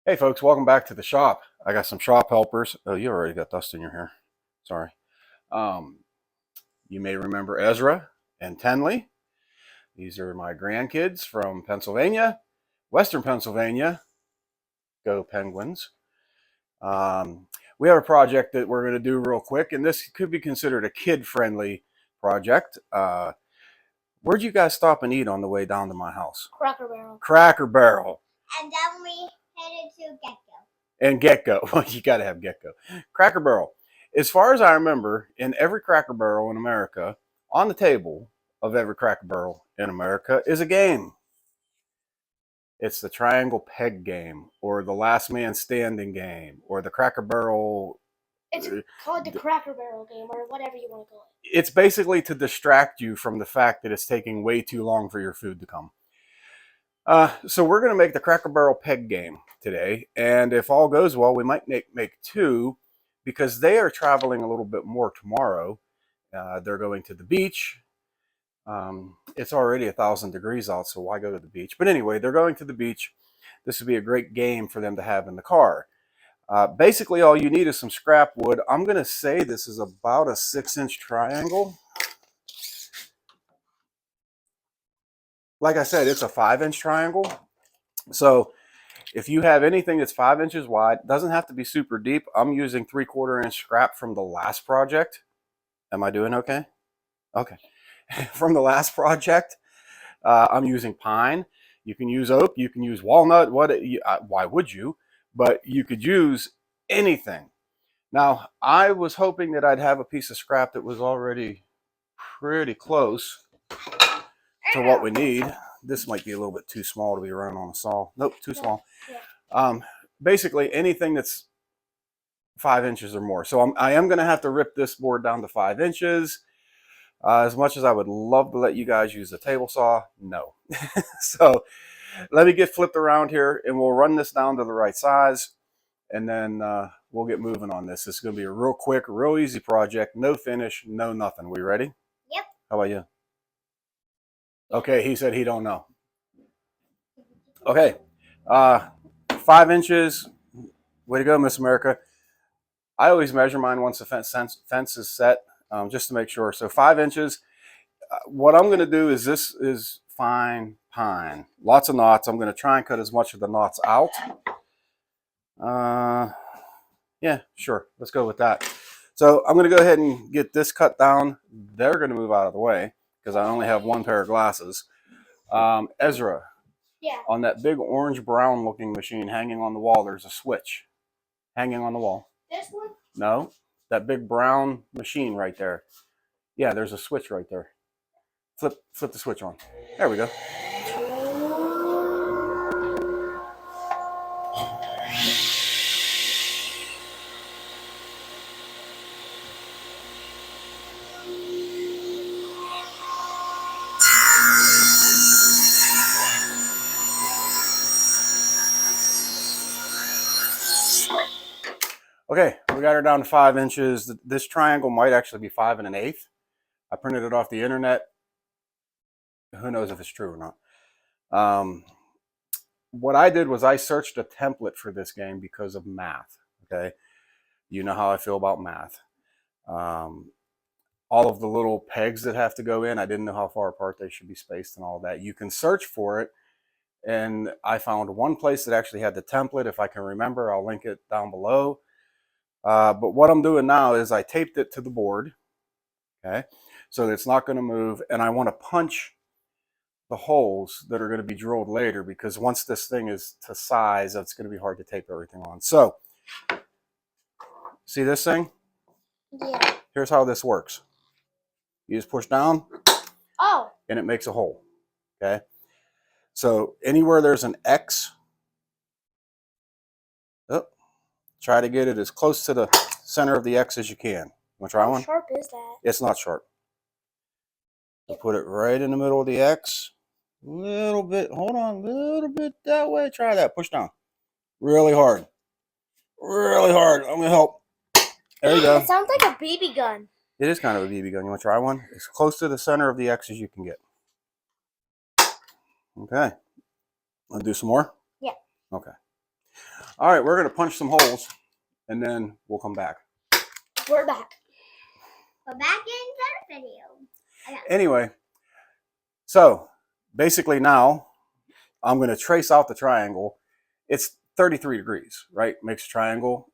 Hey folks, welcome back to the shop. I got some shop helpers. Oh, you already got dust in your hair. Sorry. Um, you may remember Ezra and Tenley. These are my grandkids from Pennsylvania, Western Pennsylvania. Go Penguins. We have a project that we're going to do real quick, and this could be considered a kid-friendly project. Where'd you guys stop and eat on the way down to my house? Cracker Barrel. Cracker Barrel. And then we headed to Gecko. And Gecko. Well, you got to have Gecko. Cracker Barrel. As far as I remember, in every Cracker Barrel in America, on the table of every Cracker Barrel in America is a game. It's the triangle peg game, or the last man standing game, or the Cracker Barrel. It's called the Cracker Barrel game, or whatever you want to call it. It's basically to distract you from the fact that it's taking way too long for your food to come. So we're going to make the Cracker Barrel peg game today, and if all goes well, we might make two, because they are traveling a little bit more tomorrow. They're going to the beach. It's already 1,000 degrees out, so why go to the beach? But anyway, they're going to the beach. This would be a great game for them to have in the car. Basically, all you need is some scrap wood. I'm going to say this is about a 6-inch triangle. Like I said, it's a 5-inch triangle. So if you have anything that's 5 inches wide, doesn't have to be super deep. I'm using 3/4 inch scrap from the last project. Am I doing okay? Okay. From the last project, I'm using pine. You can use oak. You can use walnut. Why would you? But you could use anything. Now, I was hoping that I'd have a piece of scrap that was already pretty close to what we need. This might be a little bit too small to be running on a saw. Nope, too small. Yeah. Basically, anything that's 5 inches or more. So I am going to have to rip this board down to 5 inches. As much as I would love to let you guys use the table saw, no. So let me get flipped around here, and we'll run this down to the right size, and then we'll get moving on this. This is going to be a real quick, real easy project. No finish, no nothing. We ready? Yep. How about you? Okay, he said he don't know. Okay, 5 inches. Way to go, Miss America. I always measure mine once the fence is set, just to make sure. So 5 inches. What I'm going to do is, this is fine pine. Lots of knots. I'm going to try and cut as much of the knots out. Yeah, sure. Let's go with that. So I'm going to go ahead and get this cut down. They're going to move out of the way because I only have one pair of glasses. Ezra. Yeah. On that big orange-brown looking machine hanging on the wall, there's a switch hanging on the wall. This one? No, that big brown machine right there. Yeah, there's a switch right there. Flip the switch on. There we go. Okay, we got her down to 5 inches. This triangle might actually be 5 1/8. I printed it off the internet. Who knows if it's true or not. What I did was I searched a template for this game because of math. Okay, you know how I feel about math. All of the little pegs that have to go in, I didn't know how far apart they should be spaced and all that. You can search for it, and I found one place that actually had the template. If I can remember, I'll link it down below. But what I'm doing now is I taped it to the board, okay, so it's not going to move, and I want to punch the holes that are going to be drilled later, because once this thing is to size, it's going to be hard to tape everything on. So, see this thing? Yeah. Here's how this works. You just push down, and it makes a hole, okay? So anywhere there's an X, try to get it as close to the center of the X as you can. Want to try one? How sharp is that? It's not sharp. So put it right in the middle of the X. A little bit, hold on, a little bit that way. Try that, push down. Really hard. Really hard. I'm gonna help. There you go. It sounds like a BB gun. It is kind of a BB gun. You want to try one? As close to the center of the X as you can get. Okay. Want to do some more? Yeah. Okay. All right, we're going to punch some holes, and then we'll come back. We're back. We're back in third video. Anyway, so basically now I'm going to trace out the triangle. It's 33 degrees, right? Makes a triangle.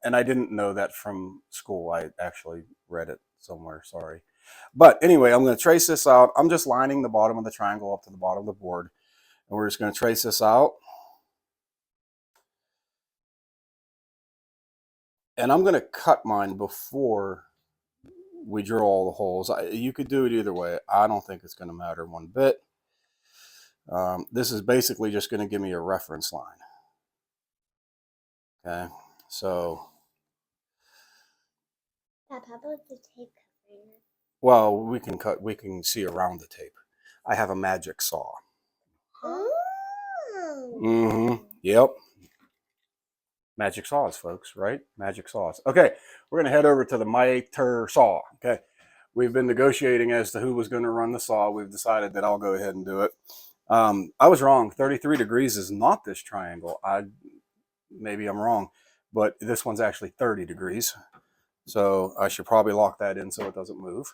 And I didn't know that from school. I actually read it somewhere, sorry. But anyway, I'm going to trace this out. I'm just lining the bottom of the triangle up to the bottom of the board. And we're just going to trace this out. And I'm going to cut mine before we drill all the holes. You could do it either way. I don't think it's going to matter one bit. This is basically just going to give me a reference line. Okay, so. How about the tape covering? Well, we can see around the tape. I have a magic saw. Oh. Yep. Magic saws, folks, right? Magic saws. Okay, we're going to head over to the miter saw. Okay, we've been negotiating as to who was going to run the saw. We've decided that I'll go ahead and do it. I was wrong. 33 degrees is not this triangle. Maybe I'm wrong, but this one's actually 30 degrees. So I should probably lock that in so it doesn't move.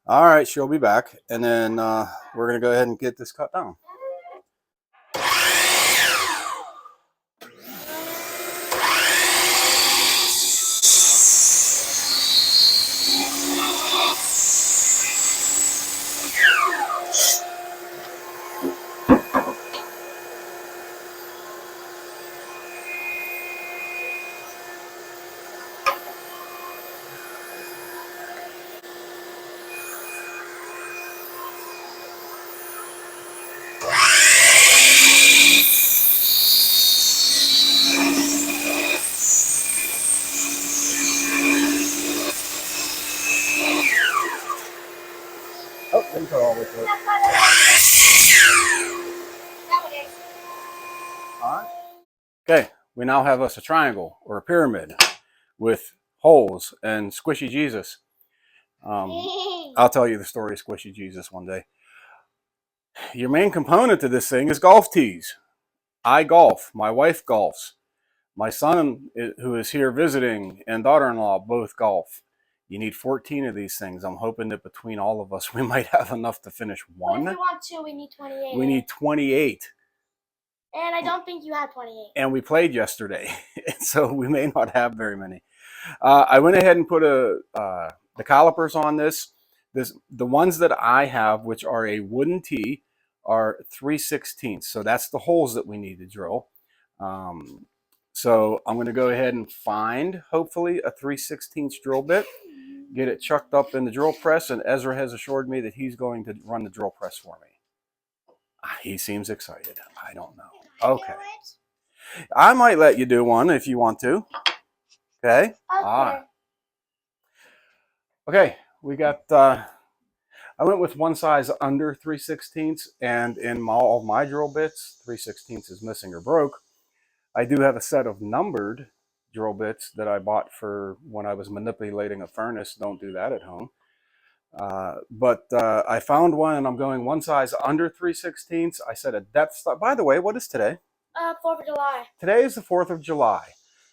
All right, she'll be back. And then we're going to go ahead and get this cut down. Oh, didn't cut all the way through. All right. Okay, we now have us a triangle or a pyramid with holes and Squishy Jesus. I'll tell you the story of Squishy Jesus one day. Your main component to this thing is golf tees. I golf. My wife golfs. My son, who is here visiting, and daughter-in-law both golf. You need 14 of these things. I'm hoping that between all of us, we might have enough to finish one. But if we want two, we need 28. We need 28. And I don't think you have 28. And we played yesterday, so we may not have very many. I went ahead and put the calipers on this. The ones that I have, which are a wooden tee, are 3/16. So that's the holes that we need to drill. So I'm going to go ahead and find, hopefully, a 3/16 drill bit, get it chucked up in the drill press, and Ezra has assured me that he's going to run the drill press for me. He seems excited. I don't know. Okay. I might let you do one if you want to. Okay. Okay. We got, I went with one size under 3/16, and in all my drill bits, 3/16 is missing or broke. I do have a set of numbered drill bits that I bought for when I was manipulating a furnace. Don't do that at home. But I found one, and I'm going one size under 3/16. I set a depth stop. By the way, what is today? 4th of July. Today is the 4th of July.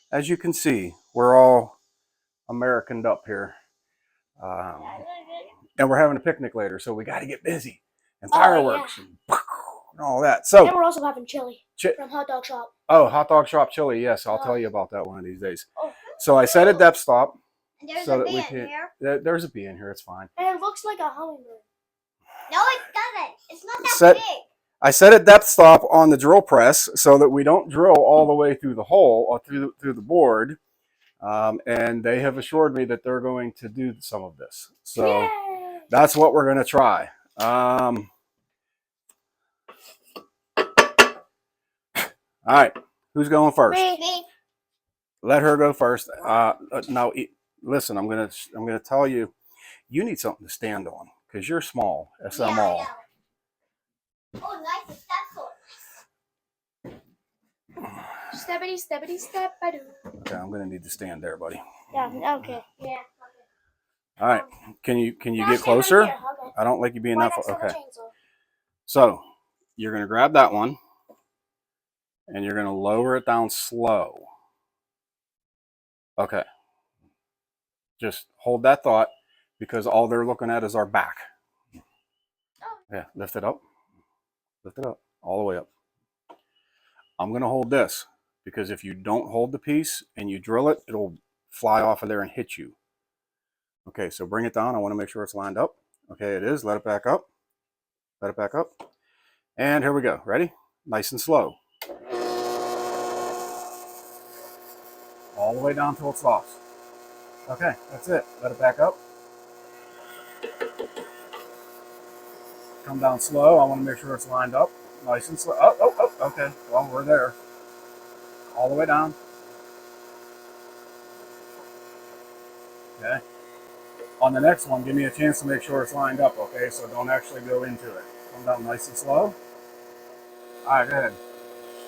As you can see, we're all Americaned up here. And we're having a picnic later, so we got to get busy. And fireworks and all that. So, and we're also having chili from Hot Dog Shop. Oh, Hot Dog Shop chili. Yes, I'll tell you about that one of these days. So I set a depth stop. There's so a that bee we in can. here. There's a bee in here. It's fine. And it looks like a hummingbird. No, it doesn't. It's not that big. I set a depth stop on the drill press so that we don't drill all the way through the hole or through the board. And they have assured me that they're going to do some of this. So Yay! That's what we're going to try. All right. Who's going first? Me. Let her go first. Now, listen, I'm gonna tell you, you need something to stand on because you're small. SMall. Yeah. Oh, nice step. Steppity, steppity, step. I do. Okay, I'm gonna need to stand there, buddy. Yeah. Okay. Yeah. All right. Can you Now get stand closer? right here. Okay. I don't like you being Right that next to far. the Okay. chainsaw. So you're gonna grab that one. and you're going to lower it down slow. Okay. Just hold that thought because all they're looking at is our back. Yeah, lift it up. Lift it up. All the way up. I'm going to hold this because if you don't hold the piece and you drill it, it'll fly off of there and hit you. Okay, so bring it down. I want to make sure it's lined up. Okay, it is. Let it back up. Let it back up. And here we go. Ready? Nice and slow. All the way down till it stops. Okay, that's it. Let it back up. Come down slow. I want to make sure it's lined up. Nice and slow. Oh, oh, oh. Okay. Well, we're there. All the way down. Okay. On the next one, give me a chance to make sure it's lined up, okay? So don't actually go into it. Come down nice and slow. All right, go ahead.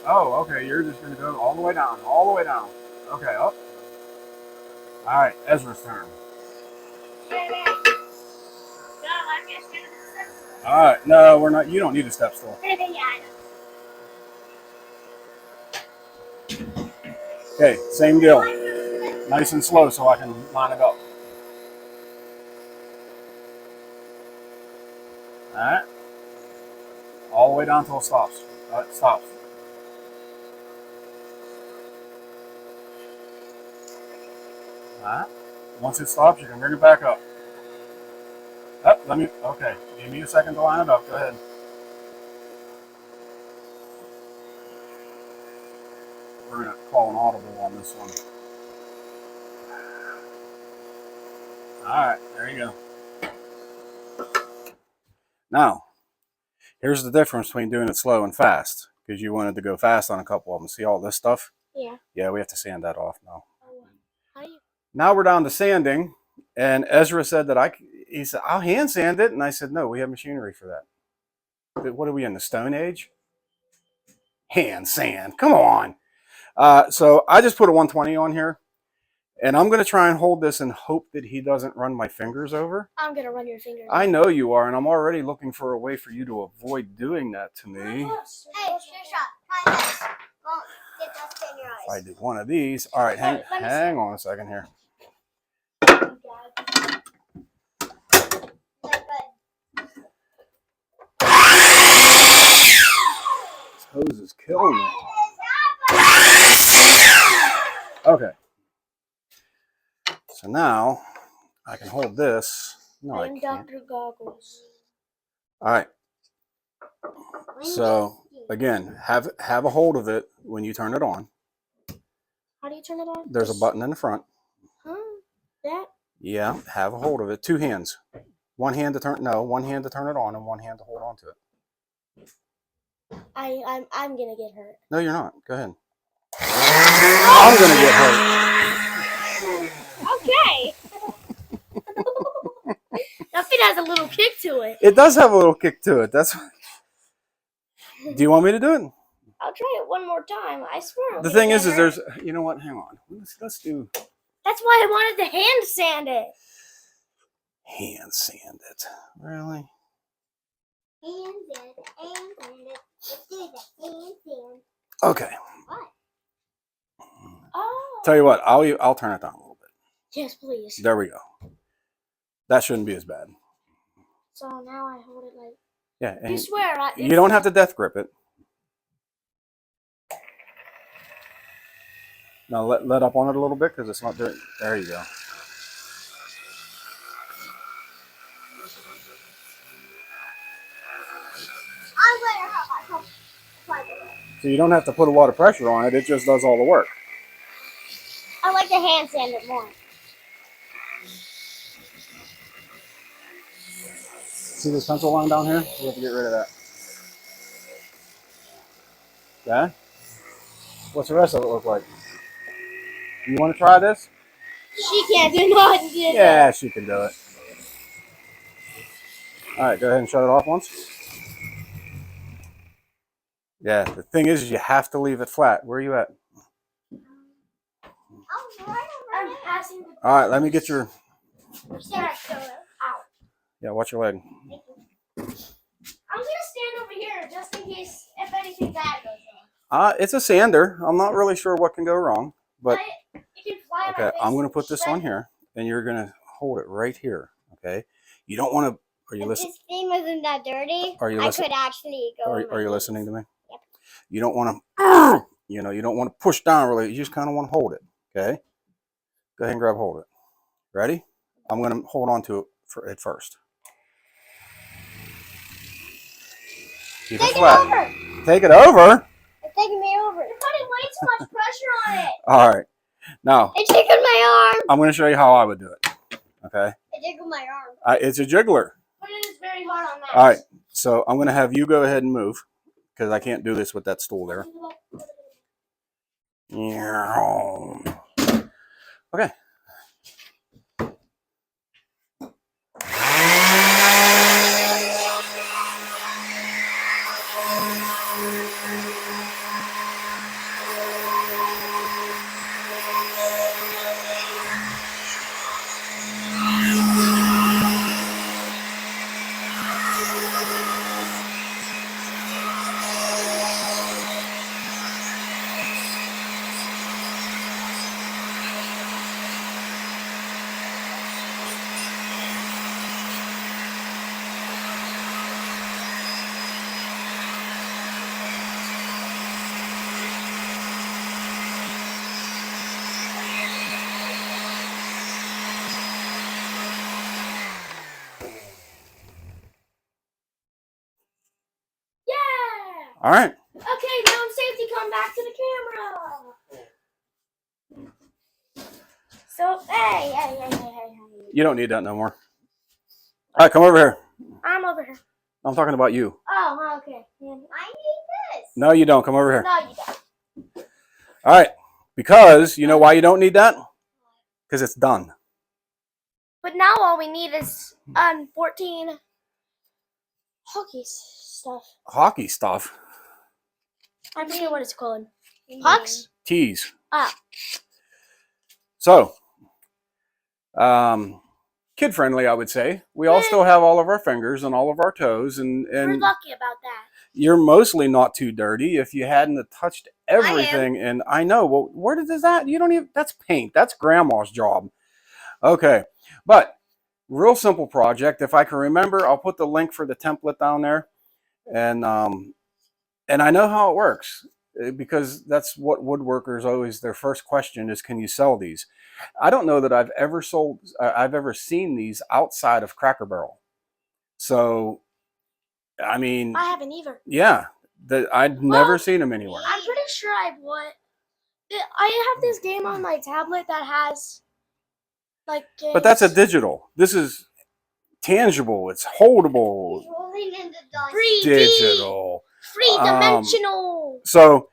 Oh, okay. You're just going to go all the way down. All the way down. Okay, up. All right, Ezra's turn. All right. No, we're not. You don't need a step stool. Okay, same deal. Nice and slow so I can line it up. All right. All the way down until it stops. It stops. All right. Once it stops, you can bring it back up. Okay. Give me a second to line it up. Go ahead. We're going to call an audible on this one. All right. There you go. Now, here's the difference between doing it slow and fast. Because you wanted to go fast on a couple of them. See all this stuff? Yeah. Yeah, we have to sand that off now. How do you? Now we're down to sanding. And Ezra said that he said, I'll hand sand it. And I said, no, we have machinery for that. What are we in, the Stone Age? Hand sand. Come on. So I just put a 120 on here. And I'm going to try and hold this and hope that he doesn't run my fingers over. I'm gonna run your fingers. I know you are, and I'm already looking for a way for you to avoid doing that to me. Hey, Trisha, try this. Well, get dust in your eyes. If I do one of these. All right, hang on a second here. This hose is killing me. Okay. So now I can hold this. No, I I'm can't. Dr. Goggles. All right. So again, have a hold of it when you turn it on. How do you turn it on? There's a button in the front. Huh? That? Yeah, have a hold of it. Two hands. One hand to turn it on and one hand to hold on to it. I'm gonna get hurt. No, you're not. Go ahead. I'm gonna get hurt. Okay. That fit has a little kick to it. It does have a little kick to it. That's. Do you want me to do it? I'll try it one more time. I swear. The thing is there's. You know what? Hang on. Let's do. That's why I wanted to hand sand it. Hand sand it. Really? Hand sand it. Let's do the hand sand. Okay. What? Oh. Tell you what. I'll turn it down a little bit. Yes, please. There we go. That shouldn't be as bad. So now I hold it like. Yeah. You swear. You don't have to death grip it. Now let up on it a little bit because it's not there. There you go. I'm going to help. So you don't have to put a lot of pressure on it. It just does all the work. I like to hand sand it more. See this pencil line down here? We have to get rid of that. Okay? What's the rest of it look like? You want to try this? She can't do nothing. Yeah, she can do it. All right, go ahead and shut it off once. Yeah, the thing is you have to leave it flat. Where are you at? I'm passing the. All right, let me get your. Ow. Yeah, watch your leg. I'm gonna stand over here just in case if anything bad goes It's a sander. I'm not really sure what can go wrong, but it can fly on my okay, face I'm going to and put this shred on it. here, and you're going to hold it right here. Okay, you don't want to. Are you If listening? this thing wasn't that dirty, Are you I listening? could actually go. Are you listening to me? Yep. You don't want to. You know, you don't want to push down really. You just kind of want to hold it. Okay. Go ahead and grab hold of it. Ready? I'm going to hold on to it at first. Keep it Take it flat. over. Take it over. It's taking me over. You're putting way too much pressure on it. All right. Now It tickled my arm. I'm going to show you how I would do it. Okay. It tickled my arm. It's a jiggler. But it is very hard on that. All right. So I'm going to have you go ahead and move because I can't do this with that stool there. Okay. Yeah. All right. Okay, now safety, come back to the camera. So, hey. You don't need that no more. All right, come over here. I'm over here. I'm talking about you. Oh, okay. Yeah. I need this. No, you don't. Come over here. No, you don't. All right. Because you know why you don't need that? Because it's done. But now all we need is 14 hockey stuff. Hockey stuff. I forget what it's called. Pucks? Tees. Ah. So, kid friendly, I would say. We all still have all of our fingers and all of our toes, and We're lucky about that. you're mostly not too dirty. If you hadn't have touched everything, and I know, well, where does that? You don't even. That's paint. That's grandma's job. Okay, but real simple project. If I can remember, I'll put the link for the template down there, and I know how it works because that's what woodworkers always. Their first question is, "Can you sell these?" I don't know that I've ever seen these outside of Cracker Barrel. So, I mean, I haven't either. yeah, I'd never seen them anywhere. I'm pretty sure I would. I have this game on my tablet that has like games. But that's a digital. This is tangible. It's holdable. It's rolling in the dust. 3D, Digital. 3-dimensional. So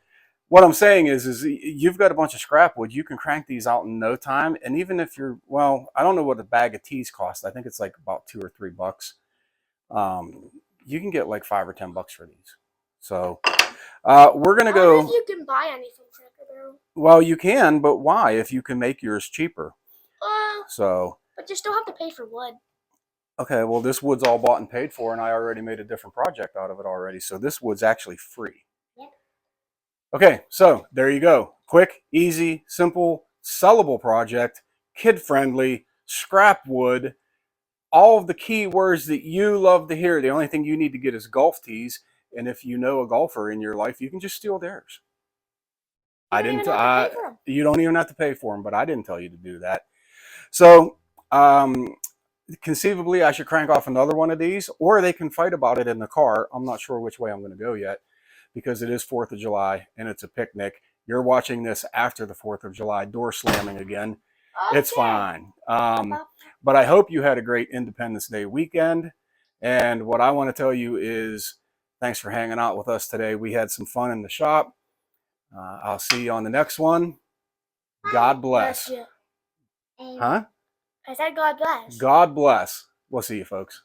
what I'm saying is you've got a bunch of scrap wood. You can crank these out in no time. And even if you're, well, I don't know what a bag of teas costs. I think it's like about $2 or $3. You can get like $5 or $10 for these. So we're gonna I don't know go. if you can buy any from Cracker Barrel. Well, you can, but why? If you can make yours cheaper. So. But you still have to pay for wood. Okay, well, this wood's all bought and paid for, and I already made a different project out of it already. So this wood's actually free. Yep. Okay, so there you go. Quick, easy, simple, sellable project, kid-friendly, scrap wood. All of the key words that you love to hear. The only thing you need to get is golf tees. And if you know a golfer in your life, you can just steal theirs. You don't even have to pay for 'em. You don't even have to pay for them, but I didn't tell you to do that. So, conceivably, I should crank off another one of these, or they can fight about it in the car. I'm not sure which way I'm going to go yet, because it is 4th of July and it's a picnic. You're watching this after the 4th of July, door slamming again. Okay. It's fine. But I hope you had a great Independence Day weekend. And what I want to tell you is thanks for hanging out with us today. We had some fun in the shop. I'll see you on the next one. God bless. Bless you. And Huh? I said God bless. God bless. We'll see you, folks.